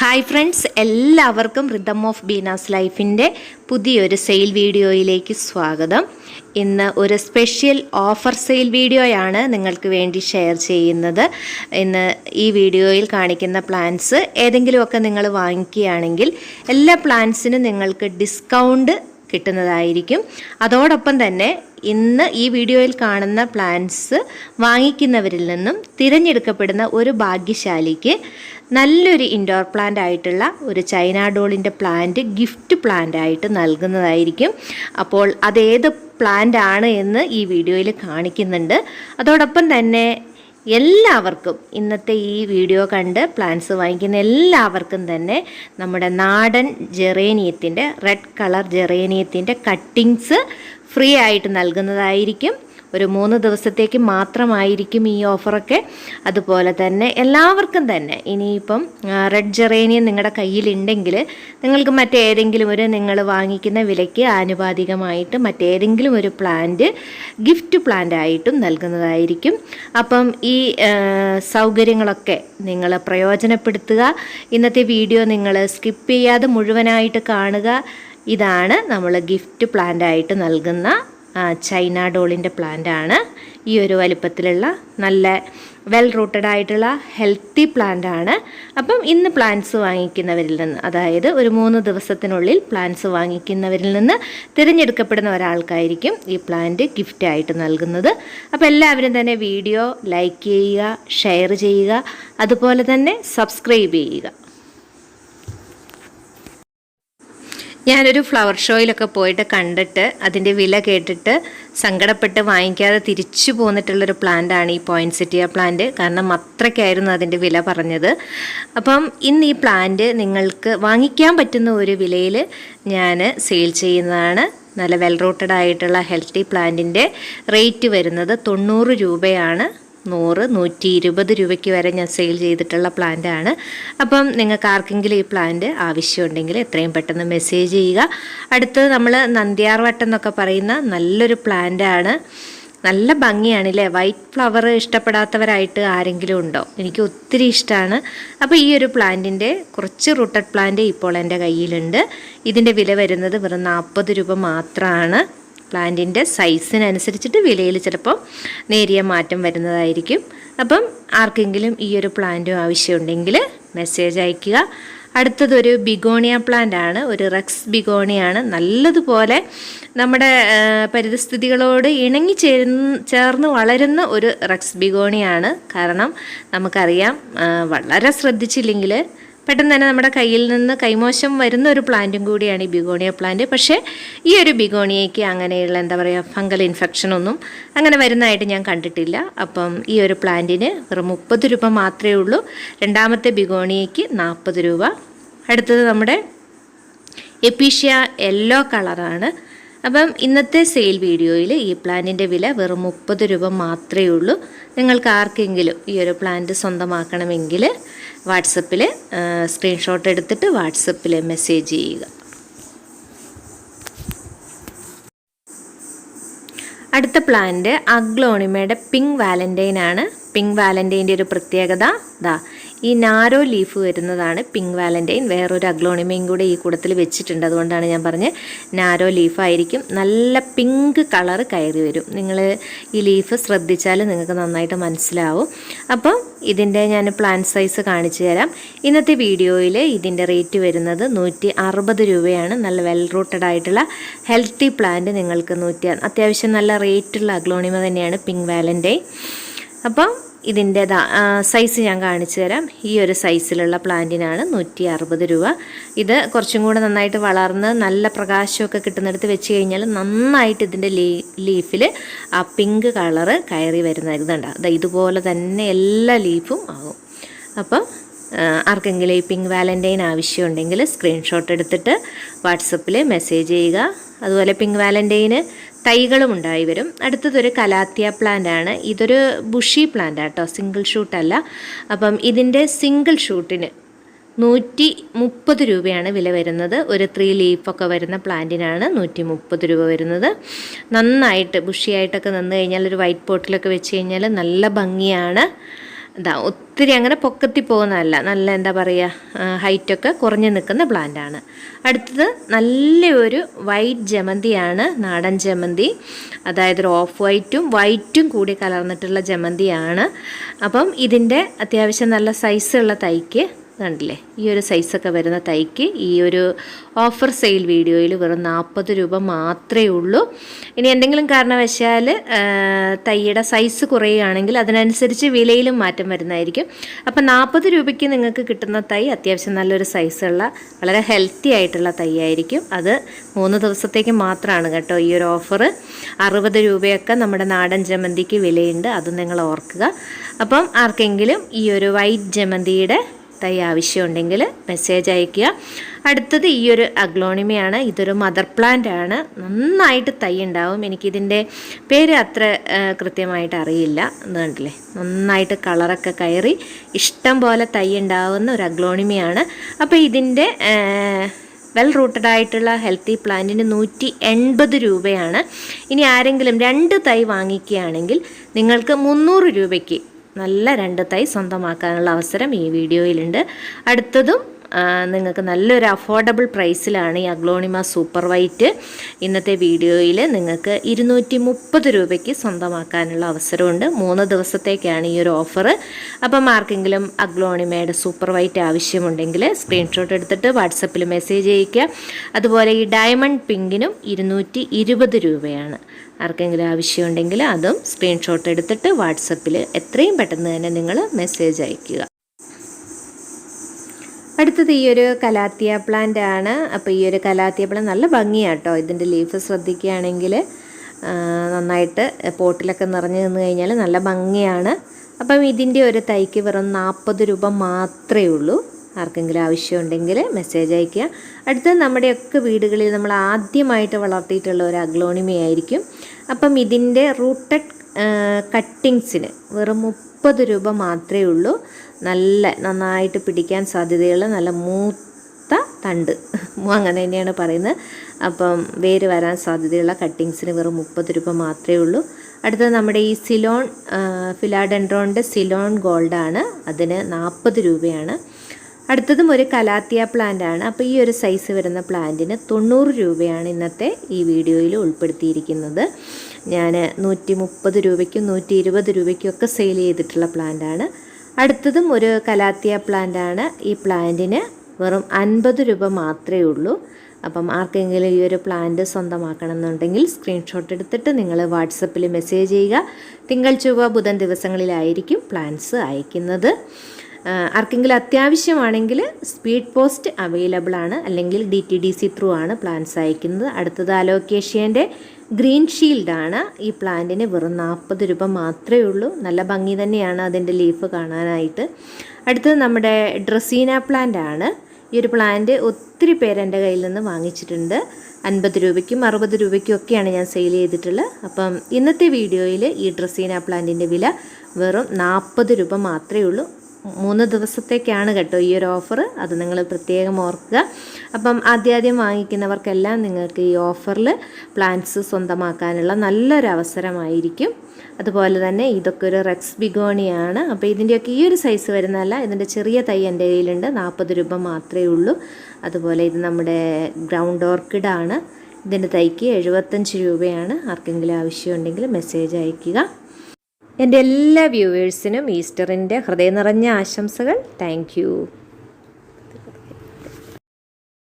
Hi friends, എല്ലാവർക്കും rhythm of Beena's ലൈഫിൻ്റെ പുതിയൊരു സെയിൽ വീഡിയോയിലേക്ക് സ്വാഗതം. ഇന്ന് ഒരു സ്പെഷ്യൽ ഓഫർ സെയിൽ വീഡിയോയാണ് നിങ്ങൾക്ക് വേണ്ടി ഷെയർ ചെയ്യുന്നത്. ഇന്ന് ഈ വീഡിയോയിൽ കാണിക്കുന്ന പ്ലാൻസ് ഏതെങ്കിലുമൊക്കെ നിങ്ങൾ വാങ്ങിക്കുകയാണെങ്കിൽ എല്ലാ പ്ലാൻസിനും നിങ്ങൾക്ക് ഡിസ്കൗണ്ട് കിട്ടുന്നതായിരിക്കും. അതോടൊപ്പം തന്നെ ഇന്ന് ഈ വീഡിയോയിൽ കാണുന്ന പ്ലാൻസ് വാങ്ങിക്കുന്നവരിൽ നിന്നും തിരഞ്ഞെടുക്കപ്പെടുന്ന ഒരു ഭാഗ്യശാലിക്ക് നല്ലൊരു ഇൻഡോർ പ്ലാന്റ് ആയിട്ടുള്ള ഒരു ചൈന ഡോളിൻ്റെ പ്ലാന്റ് ഗിഫ്റ്റ് പ്ലാന്റ് ആയിട്ട് നൽകുന്നതായിരിക്കും. അപ്പോൾ അതേത് പ്ലാന്റ് ആണ് എന്ന് ഈ വീഡിയോയിൽ കാണിക്കുന്നുണ്ട്. അതോടൊപ്പം തന്നെ എല്ലാവർക്കും ഇന്നത്തെ ഈ വീഡിയോ കണ്ട് പ്ലാന്റ്സ് വാങ്ങിക്കുന്ന എല്ലാവർക്കും തന്നെ നമ്മുടെ നാടൻ ജെറേനിയത്തിൻ്റെ റെഡ് കളർ ജെറേനിയത്തിൻ്റെ കട്ടിങ്സ് ഫ്രീ ആയിട്ട് നൽകുന്നതായിരിക്കും. ഒരു 3 ദിവസത്തേക്ക് മാത്രമായിരിക്കും ഈ ഓഫറൊക്കെ. അതുപോലെ തന്നെ എല്ലാവർക്കും തന്നെ ഇനിയിപ്പം റെഡ് ജെറേനിയം നിങ്ങളുടെ കയ്യിലുണ്ടെങ്കിൽ നിങ്ങൾക്ക് മറ്റേതെങ്കിലും ഒരു നിങ്ങൾ വാങ്ങിക്കുന്ന വിലയ്ക്ക് ആനുപാതികമായിട്ട് മറ്റേതെങ്കിലും ഒരു പ്ലാന്റ് ഗിഫ്റ്റ് പ്ലാന്റ് ആയിട്ടും നൽകുന്നതായിരിക്കും. അപ്പം ഈ സൗകര്യങ്ങളൊക്കെ നിങ്ങൾ പ്രയോജനപ്പെടുത്തുക. ഇന്നത്തെ വീഡിയോ നിങ്ങൾ സ്കിപ്പ് ചെയ്യാതെ മുഴുവനായിട്ട് കാണുക. ഇതാണ് നമ്മൾ ഗിഫ്റ്റ് പ്ലാന്റ് ആയിട്ട് നൽകുന്ന ചൈന ഡോളിൻ്റെ പ്ലാന്റ് ആണ്. ഈ ഒരു വലിപ്പത്തിലുള്ള നല്ല വെൽ റൂട്ടഡ് ആയിട്ടുള്ള ഹെൽത്തി പ്ലാന്റ് ആണ്. അപ്പം ഇന്ന് പ്ലാന്റ്സ് വാങ്ങിക്കുന്നവരിൽ നിന്ന്, അതായത് ഒരു 3 ദിവസത്തിനുള്ളിൽ പ്ലാന്റ്സ് വാങ്ങിക്കുന്നവരിൽ നിന്ന് തിരഞ്ഞെടുക്കപ്പെടുന്ന ഒരാൾക്കായിരിക്കും ഈ പ്ലാന്റ് ഗിഫ്റ്റ് ആയിട്ട് നൽകുന്നത്. അപ്പോൾ എല്ലാവരും തന്നെ വീഡിയോ ലൈക്ക് ചെയ്യുക, ഷെയർ ചെയ്യുക, അതുപോലെ തന്നെ സബ്സ്ക്രൈബ് ചെയ്യുക. ഞാനൊരു ഫ്ലവർ ഷോയിലൊക്കെ പോയിട്ട് കണ്ടിട്ട് അതിൻ്റെ വില കേട്ടിട്ട് സങ്കടപ്പെട്ട് വാങ്ങിക്കാതെ തിരിച്ചു പോന്നിട്ടുള്ളൊരു പ്ലാന്റാണ് ഈ പോയിൻസെറ്റിയ പ്ലാന്റ്. കാരണം അത്രയ്ക്കായിരുന്നു അതിൻ്റെ വില പറഞ്ഞത്. അപ്പം ഇന്ന് ഈ പ്ലാന്റ് നിങ്ങൾക്ക് വാങ്ങിക്കാൻ പറ്റുന്ന ഒരു വിലയിൽ ഞാൻ സെയിൽ ചെയ്യുന്നതാണ്. നല്ല വെൽ റൂട്ടഡ് ആയിട്ടുള്ള ഹെൽത്തി പ്ലാന്റിൻ്റെ റേറ്റ് വരുന്നത് 90 രൂപയാണ്. 100-120 രൂപയ്ക്ക് വരെ ഞാൻ സെയിൽ ചെയ്തിട്ടുള്ള പ്ലാന്റ് ആണ്. അപ്പം നിങ്ങൾക്ക് ആർക്കെങ്കിലും ഈ പ്ലാന്റ് ആവശ്യമുണ്ടെങ്കിൽ എത്രയും പെട്ടെന്ന് മെസ്സേജ് ചെയ്യുക. അടുത്തത് നമ്മൾ നന്ദ്യാർ വട്ടം എന്നൊക്കെ പറയുന്ന നല്ലൊരു പ്ലാന്റ് ആണ്. നല്ല ഭംഗിയാണല്ലേ. വൈറ്റ് ഫ്ലവർ ഇഷ്ടപ്പെടാത്തവരായിട്ട് ആരെങ്കിലും ഉണ്ടോ? എനിക്ക് ഒത്തിരി ഇഷ്ടമാണ്. അപ്പോൾ ഈ ഒരു പ്ലാന്റിൻ്റെ കുറച്ച് റൂട്ടഡ് പ്ലാന്റ് ഇപ്പോൾ എൻ്റെ കയ്യിലുണ്ട്. ഇതിൻ്റെ വില വരുന്നത് വെറും 40 രൂപ മാത്രമാണ്. പ്ലാന്റിൻ്റെ സൈസിനനുസരിച്ചിട്ട് വിലയിൽ ചിലപ്പം നേരിയ മാറ്റം വരുന്നതായിരിക്കും. അപ്പം ആർക്കെങ്കിലും ഈ ഒരു പ്ലാന്റും ആവശ്യമുണ്ടെങ്കിൽ മെസ്സേജ് അയയ്ക്കുക. അടുത്തതൊരു ബിഗോണിയ പ്ലാന്റ് ആണ്. ഒരു റെക്സ് ബിഗോണിയാണ്. നല്ലതുപോലെ നമ്മുടെ പരിസ്ഥിതികളോട് ഇണങ്ങി ചേർന്ന് വളരുന്ന ഒരു റെക്സ് ബിഗോണിയാണ്. കാരണം നമുക്കറിയാം, വളരെ ശ്രദ്ധിച്ചില്ലെങ്കിൽ പെട്ടെന്ന് തന്നെ നമ്മുടെ കയ്യിൽ നിന്ന് കൈമോശം വരുന്ന ഒരു പ്ലാന്റും കൂടിയാണ് ഈ ബിഗോണിയ പ്ലാന്റ്. പക്ഷേ ഈ ഒരു ബിഗോണിയയ്ക്ക് അങ്ങനെയുള്ള എന്താ പറയുക ഫംഗൽ ഇൻഫെക്ഷനൊന്നും അങ്ങനെ വരുന്നതായിട്ട് ഞാൻ കണ്ടിട്ടില്ല. അപ്പം ഈ ഒരു പ്ലാന്റിന് വെറും 30 രൂപ മാത്രമേ ഉള്ളൂ. രണ്ടാമത്തെ ബിഗോണിയയ്ക്ക് 40 രൂപ. അടുത്തത് നമ്മുടെ എപ്പീഷ്യ യെല്ലോ കളറാണ്. അപ്പം ഇന്നത്തെ സെയിൽ വീഡിയോയിൽ ഈ പ്ലാന്റിൻ്റെ വില വെറും 30 രൂപ മാത്രമേ ഉള്ളൂ. നിങ്ങൾക്ക് ആർക്കെങ്കിലും ഈ ഒരു പ്ലാന്റ് സ്വന്തമാക്കണമെങ്കിൽ വാട്സപ്പിൽ സ്ക്രീൻഷോട്ട് എടുത്തിട്ട് വാട്സപ്പിൽ മെസ്സേജ് ചെയ്യുക. അടുത്ത പ്ലാന്റ് അഗ്ലോണിമയുടെ പിങ്ക് വാലന്റൈൻ ആണ്. പിങ്ക് വാലന്റൈൻ്റെ ഒരു പ്രത്യേകത ഈ നാരോ ലീഫ് വരുന്നതാണ് പിങ്ക് വാലന്റൈൻ. വേറൊരു അഗ്ലോണിമയും കൂടെ ഈ കൂടത്തിൽ വെച്ചിട്ടുണ്ട്. അതുകൊണ്ടാണ് ഞാൻ പറഞ്ഞത് നാരോ ലീഫായിരിക്കും. നല്ല പിങ്ക് കളർ കയറി വരും. നിങ്ങൾ ഈ ലീഫ് ശ്രദ്ധിച്ചാൽ നിങ്ങൾക്ക് നന്നായിട്ട് മനസ്സിലാവും. അപ്പം ഇതിൻ്റെ ഞാൻ പ്ലാന്റ് സൈസ് കാണിച്ചു തരാം. ഇന്നത്തെ വീഡിയോയിൽ ഇതിൻ്റെ റേറ്റ് വരുന്നത് 160 രൂപയാണ്. നല്ല വെൽ റൂട്ടഡ് ആയിട്ടുള്ള ഹെൽത്തി പ്ലാന്റ് നിങ്ങൾക്ക് അത്യാവശ്യം നല്ല റേറ്റുള്ള അഗ്ലോണിമ തന്നെയാണ് പിങ്ക് വാലന്റൈൻ. അപ്പം ഇതിൻ്റെ സൈസ് ഞാൻ കാണിച്ചു തരാം. ഈ ഒരു സൈസിലുള്ള പ്ലാന്റിനാണ് 160 രൂപ. ഇത് കുറച്ചും കൂടെ നന്നായിട്ട് വളർന്ന് നല്ല പ്രകാശമൊക്കെ കിട്ടുന്നിടത്ത് വെച്ച് കഴിഞ്ഞാൽ നന്നായിട്ട് ഇതിൻ്റെ ലീഫിൽ ആ പിങ്ക് കളറ് കയറി വരുന്നതായിരുന്നു. ഇതുപോലെ തന്നെ എല്ലാ ലീഫും ആകും. അപ്പം ആർക്കെങ്കിലും ഈ പിങ്ക് വാലന്റൈൻ ആവശ്യമുണ്ടെങ്കിൽ സ്ക്രീൻഷോട്ട് എടുത്തിട്ട് വാട്സപ്പിൽ മെസ്സേജ് ചെയ്യുക. അതുപോലെ പിങ്ക് വാലന്റൈന് തൈകളും ഉണ്ടായി വരും. അടുത്തതൊരു കലാത്തിയ പ്ലാന്റ് ആണ്. ഇതൊരു ബുഷി പ്ലാന്റ് ആട്ടോ, സിംഗിൾ ഷൂട്ടല്ല. അപ്പം ഇതിൻ്റെ സിംഗിൾ ഷൂട്ടിന് 130 രൂപയാണ് വില വരുന്നത്. ഒരു 3 ലീഫൊക്കെ വരുന്ന പ്ലാന്റിനാണ് 130 രൂപ വരുന്നത്. നന്നായിട്ട് ബുഷിയായിട്ടൊക്കെ നിന്ന് കഴിഞ്ഞാൽ ഒരു വൈറ്റ് പോട്ടിലൊക്കെ വെച്ച് കഴിഞ്ഞാൽ നല്ല ഭംഗിയാണ്. ഇതാ ഒത്തിരി അങ്ങനെ പൊക്കത്തി പോകുന്നതല്ല, നല്ല എന്താ പറയുക ഹൈറ്റൊക്കെ കുറഞ്ഞു നിൽക്കുന്ന പ്ലാന്റാണ്. അടുത്തത് നല്ലൊരു വൈറ്റ് ജമന്തിയാണ്, നാടൻ ജമന്തി. അതായത് ഒരു ഓഫ് വൈറ്റും കൂടി കലർന്നിട്ടുള്ള ജമന്തിയാണ്. അപ്പം ഇതിൻ്റെ അത്യാവശ്യം നല്ല സൈസുള്ള തൈക്ക് കണ്ടില്ലേ, ഈ ഒരു സൈസൊക്കെ വരുന്ന തൈക്ക് ഈ ഒരു ഓഫർ സെയിൽ വീഡിയോയിൽ വെറും 40 രൂപ മാത്രമേ ഉള്ളൂ. ഇനി എന്തെങ്കിലും കാരണവശാൽ തൈയുടെ സൈസ് കുറയുകയാണെങ്കിൽ അതിനനുസരിച്ച് വിലയിലും മാറ്റം വരുന്നതായിരിക്കും. അപ്പം 40 രൂപയ്ക്ക് നിങ്ങൾക്ക് കിട്ടുന്ന തൈ അത്യാവശ്യം നല്ലൊരു സൈസുള്ള വളരെ ഹെൽത്തി ആയിട്ടുള്ള തൈ ആയിരിക്കും. അത് 3 ദിവസത്തേക്ക് മാത്രമാണ് കേട്ടോ ഈ ഒരു ഓഫർ. 60 രൂപയൊക്കെ നമ്മുടെ നാടൻ ജമന്തിക്ക് വിലയുണ്ട്, അത് നിങ്ങൾ ഓർക്കുക. അപ്പം ആർക്കെങ്കിലും ഈ ഒരു വൈറ്റ് ജമന്തിയുടെ തൈ ആവശ്യമുണ്ടെങ്കിൽ മെസ്സേജ് അയയ്ക്കുക. അടുത്തത് ഈ ഒരു അഗ്ലോണിമയാണ്. ഇതൊരു മദർ പ്ലാന്റ് ആണ്, നന്നായിട്ട് തൈ ഉണ്ടാവും. എനിക്കിതിൻ്റെ പേര് അത്ര കൃത്യമായിട്ട് അറിയില്ല. കണ്ടില്ലേ, നന്നായിട്ട് കളറൊക്കെ കയറി ഇഷ്ടം പോലെ തൈ ഉണ്ടാവുന്ന ഒരു അഗ്ലോണിമയാണ്. അപ്പോൾ ഇതിൻ്റെ വെൽ റൂട്ടഡ് ആയിട്ടുള്ള ഹെൽത്തി പ്ലാന്റിന് 180 രൂപയാണ്. ഇനി ആരെങ്കിലും 2 തൈ വാങ്ങിക്കുകയാണെങ്കിൽ നിങ്ങൾക്ക് 300 രൂപയ്ക്ക് നല്ല 2 തൈ സ്വന്തമാക്കാനുള്ള അവസരം ഈ വീഡിയോയിലുണ്ട്. അടുത്തതും നിങ്ങൾക്ക് നല്ലൊരു അഫോർഡബിൾ പ്രൈസിലാണ് ഈ അഗ്ലോണിമ സൂപ്പർ വൈറ്റ് ഇന്നത്തെ വീഡിയോയിൽ നിങ്ങൾക്ക് 230 രൂപയ്ക്ക് സ്വന്തമാക്കാനുള്ള അവസരമുണ്ട്. 3 ദിവസത്തേക്കാണ് ഈ ഒരു ഓഫർ. അപ്പം ആർക്കെങ്കിലും അഗ്ലോണിമയുടെ സൂപ്പർ വൈറ്റ് ആവശ്യമുണ്ടെങ്കിൽ സ്ക്രീൻഷോട്ട് എടുത്തിട്ട് വാട്സപ്പിൽ മെസ്സേജ് ചെയ്യിക്കുക. അതുപോലെ ഈ ഡയമണ്ട് പിങ്കിനും 220 രൂപയാണ്. ആർക്കെങ്കിലും ആവശ്യമുണ്ടെങ്കിൽ അതും സ്ക്രീൻഷോട്ട് എടുത്തിട്ട് വാട്സപ്പിൽ എത്രയും പെട്ടെന്ന് തന്നെ നിങ്ങൾ മെസ്സേജ് അയയ്ക്കുക. അടുത്തത് ഈ ഒരു കലാത്തിയ പ്ലാന്റ് ആണ്. അപ്പോൾ ഈ ഒരു കലാത്തിയ പ്ലാന്റ് നല്ല ഭംഗിയാട്ടോ. ഇതിൻ്റെ ലീഫ് ശ്രദ്ധിക്കുകയാണെങ്കിൽ നന്നായിട്ട് പോട്ടിലൊക്കെ നിറഞ്ഞു നിന്ന് കഴിഞ്ഞാൽ നല്ല ഭംഗിയാണ്. അപ്പം ഇതിൻ്റെ ഒരു തൈക്ക് വെറും 40 രൂപ മാത്രമേ ഉള്ളൂ. ആർക്കെങ്കിലും ആവശ്യമുണ്ടെങ്കിൽ മെസ്സേജ് അയയ്ക്കുക. അടുത്ത നമ്മുടെയൊക്കെ വീടുകളിൽ നമ്മൾ ആദ്യമായിട്ട് വളർത്തിയിട്ടുള്ള ഒരു അഗ്ലോണിമയായിരിക്കും. അപ്പം ഇതിൻ്റെ റൂട്ടഡ് കട്ടിങ്സിന് വെറും 30 രൂപ മാത്രമേ ഉള്ളൂ. നന്നായിട്ട് പിടിക്കാൻ സാധ്യതയുള്ള നല്ല മൂത്ത തണ്ട്, അങ്ങനെ തന്നെയാണ് പറയുന്നത്. അപ്പം വേര് വരാൻ സാധ്യതയുള്ള കട്ടിങ്സിന് വെറും 30 രൂപ മാത്രമേ ഉള്ളൂ. അടുത്തത് നമ്മുടെ ഈ സിലോൺ ഫിലാഡെൻഡ്രോണിൻ്റെ സിലോൺ ഗോൾഡാണ്, അതിന് 40 രൂപയാണ്. അടുത്തതും ഒരു കലാത്തിയ പ്ലാന്റ് ആണ്. അപ്പോൾ ഈ ഒരു സൈസ് വരുന്ന പ്ലാന്റിന് 90 രൂപയാണ് ഇന്നത്തെ ഈ വീഡിയോയിൽ ഉൾപ്പെടുത്തിയിരിക്കുന്നത്. ഞാൻ 130 രൂപയ്ക്കും 120 രൂപയ്ക്കും ഒക്കെ സെയിൽ ചെയ്തിട്ടുള്ള പ്ലാന്റാണ്. അടുത്തതും ഒരു കലാത്തിയ പ്ലാന്റ് ആണ്. ഈ പ്ലാന്റിന് വെറും 50 രൂപ മാത്രമേ ഉള്ളൂ. അപ്പം ആർക്കെങ്കിലും ഈ ഒരു പ്ലാന്റ് സ്വന്തമാക്കണം എന്നുണ്ടെങ്കിൽ സ്ക്രീൻഷോട്ട് എടുത്തിട്ട് നിങ്ങൾ വാട്സപ്പിൽ മെസ്സേജ് ചെയ്യുക. തിങ്കൾ ചൊവ്വ ബുധൻ ദിവസങ്ങളിലായിരിക്കും പ്ലാന്റ്സ് അയക്കുന്നത്. ആർക്കെങ്കിലും അത്യാവശ്യമാണെങ്കിൽ സ്പീഡ് പോസ്റ്റ് അവൈലബിൾ ആണ്, അല്ലെങ്കിൽ DTDC ത്രൂ ആണ് പ്ലാന്റ്സ് അയക്കുന്നത്. അടുത്തത് അലോക്കേഷ്യൻ്റെ ഗ്രീൻ ഷീൽഡാണ്. ഈ പ്ലാന്റിന് വെറും 40 രൂപ മാത്രമേ ഉള്ളൂ. നല്ല ഭംഗി തന്നെയാണ് അതിൻ്റെ ലീഫ് കാണാനായിട്ട്. അടുത്തത് നമ്മുടെ ഡ്രസീന പ്ലാന്റ് ആണ്. ഈ ഒരു പ്ലാന്റ് ഒത്തിരി പേര് എൻ്റെ കയ്യിൽ നിന്ന് വാങ്ങിച്ചിട്ടുണ്ട്. 50 രൂപയ്ക്കും 60 രൂപയ്ക്കും ഒക്കെയാണ് ഞാൻ സെയിൽ ചെയ്തിട്ടുള്ളത്. അപ്പം ഇന്നത്തെ വീഡിയോയിൽ ഈ ഡ്രസീന പ്ലാന്റിൻ്റെ വില വെറും 40 രൂപ മാത്രമേ ഉള്ളൂ. 3 ദിവസത്തേക്കാണ് കേട്ടോ ഈ ഒരു ഓഫർ, അത് നിങ്ങൾ പ്രത്യേകം ഓർക്കുക. അപ്പം ആദ്യം വാങ്ങിക്കുന്നവർക്കെല്ലാം നിങ്ങൾക്ക് ഈ ഓഫറിൽ പ്ലാന്റ്സ് സ്വന്തമാക്കാനുള്ള നല്ലൊരു അവസരമായിരിക്കും. അതുപോലെ തന്നെ ഇതൊക്കെ ഒരു റെക്സ് ബിഗോണിയാണ്. അപ്പോൾ ഇതിൻ്റെയൊക്കെ ഈ ഒരു സൈസ് വരുന്നതല്ല, ഇതിൻ്റെ ചെറിയ തൈ എൻ്റെ കയ്യിലുണ്ട്, 40 രൂപ മാത്രമേ ഉള്ളൂ. അതുപോലെ ഇത് നമ്മുടെ ഗ്രൗണ്ട് ഓർക്കിഡാണ്. ഇതിൻ്റെ തൈക്ക് 75 രൂപയാണ്. ആർക്കെങ്കിലും ആവശ്യമുണ്ടെങ്കിൽ മെസ്സേജ് അയയ്ക്കുക. എൻ്റെ എല്ലാ വ്യൂവേഴ്സിനും ഈസ്റ്ററിൻ്റെ ഹൃദയം നിറഞ്ഞ ആശംസകൾ. Thank you.